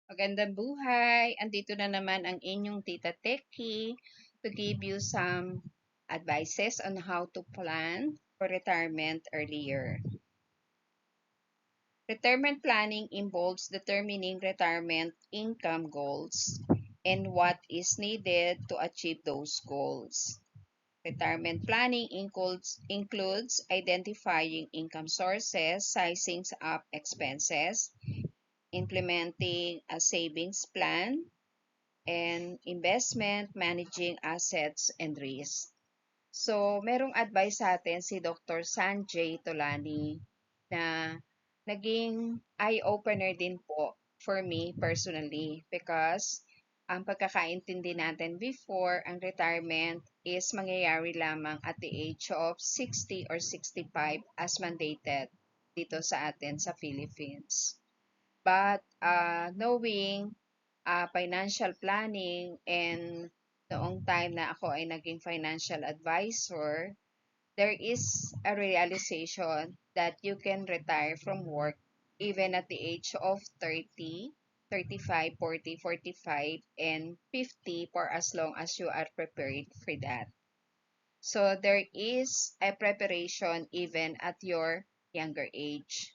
Magandang buhay! Andito na naman ang inyong Tita Teki to give you some advices on how to plan for retirement earlier. Retirement planning involves determining retirement income goals and what is needed to achieve those goals. Retirement planning includes identifying income sources, sizing up expenses, implementing a savings plan, and investment, managing assets and risk. So, merong advice sa atin si Dr. Sanjay Tolani na naging eye-opener din po for me personally because ang pagkakaintindi natin before, ang retirement is mangyayari lamang at the age of 60 or 65 as mandated dito sa atin sa Philippines. But knowing financial planning and noong time na ako ay naging financial advisor, there is a realization that you can retire from work even at the age of 30, 35, 40, 45, and 50 for as long as you are prepared for that. So there is a preparation even at your younger age.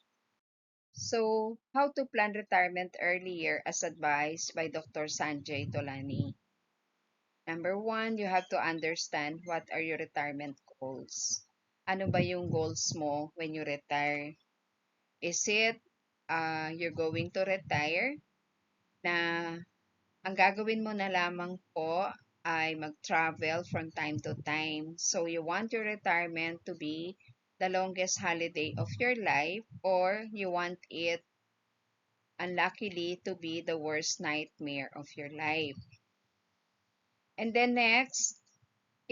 So, how to plan retirement earlier as advised by Dr. Sanjay Tolani. Number one, you have to understand what are your retirement goals. Ano ba yung goals mo when you retire? Is it you're going to retire na ang gagawin mo na lamang po ay mag-travel from time to time. So you want your retirement to be the longest holiday of your life or you want it unluckily to be the worst nightmare of your life. And then next,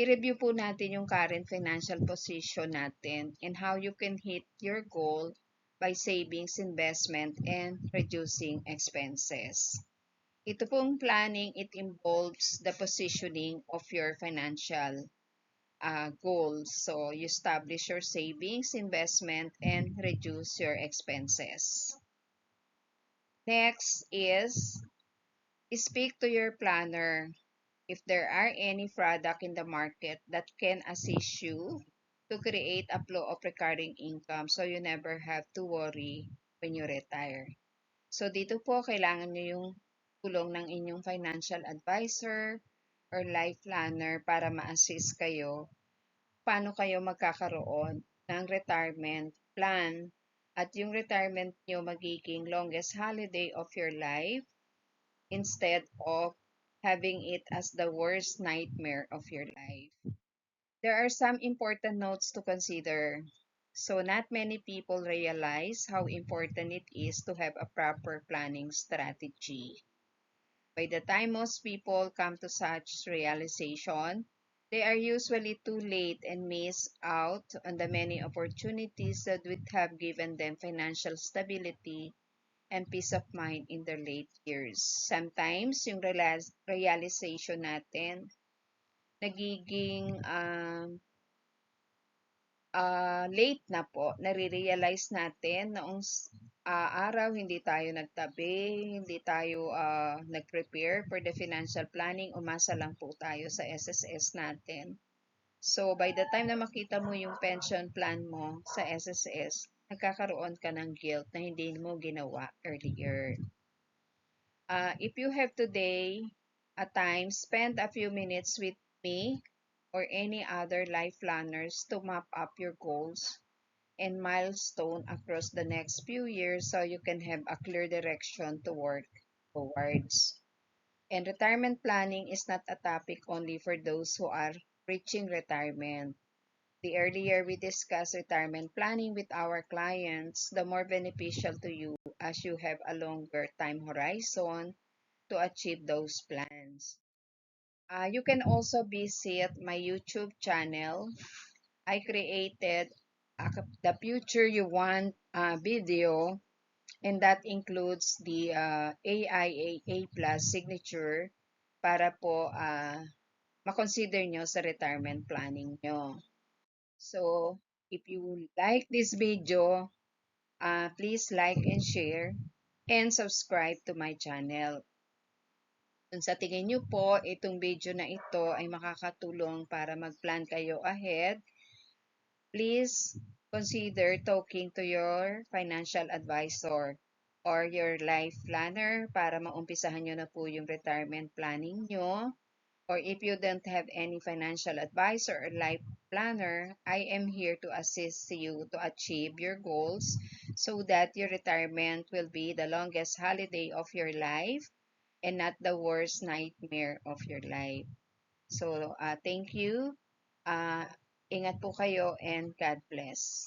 i-review po natin yung current financial position natin and how you can hit your goal by savings, investment, and reducing expenses. Ito pong planning, it involves the positioning of your financial goals. So, you establish your savings, investment, and reduce your expenses. Next is speak to your planner if there are any product in the market that can assist you to create a flow of recurring income so you never have to worry when you retire. So dito po kailangan nyo yung tulong ng inyong financial advisor or life planner para ma-assist kayo paano kayo magkakaroon ng retirement plan at yung retirement nyo magiging longest holiday of your life instead of having it as the worst nightmare of your life. There are some important notes to consider. So, not many people realize how important it is to have a proper planning strategy. By the time most people come to such realization, they are usually too late and miss out on the many opportunities that would have given them financial stability and peace of mind in their late years. Sometimes, yung realization natin, nagiging late na po. Nare-realize natin noong araw hindi tayo nagtabi, hindi tayo nag-prepare for the financial planning, umasa lang po tayo sa SSS natin. So, by the time na makita mo yung pension plan mo sa SSS, nagkakaroon ka ng guilt na hindi mo ginawa earlier. If you have today a time, spend a few minutes with me or any other life planners to map up your goals and milestone across the next few years so you can have a clear direction to work towards. And retirement planning is not a topic only for those who are reaching retirement. The earlier we discuss retirement planning with our clients, the more beneficial to you as you have a longer time horizon to achieve those plans. You can also visit my YouTube channel. I created the future you want video, and that includes the AIAA Plus signature para po makonsider nyo sa retirement planning nyo. So, if you like this video, please like and share. and subscribe to my channel. Kung sa tingin nyo po, itong video na ito ay makakatulong para mag-plan kayo ahead, please consider talking to your financial advisor or your life planner para maumpisahan nyo na po yung retirement planning nyo. Or if you don't have any financial advisor or life planner, I am here to assist you to achieve your goals so that your retirement will be the longest holiday of your life and not the worst nightmare of your life. So, thank you. Uh, Ingat po kayo and God bless.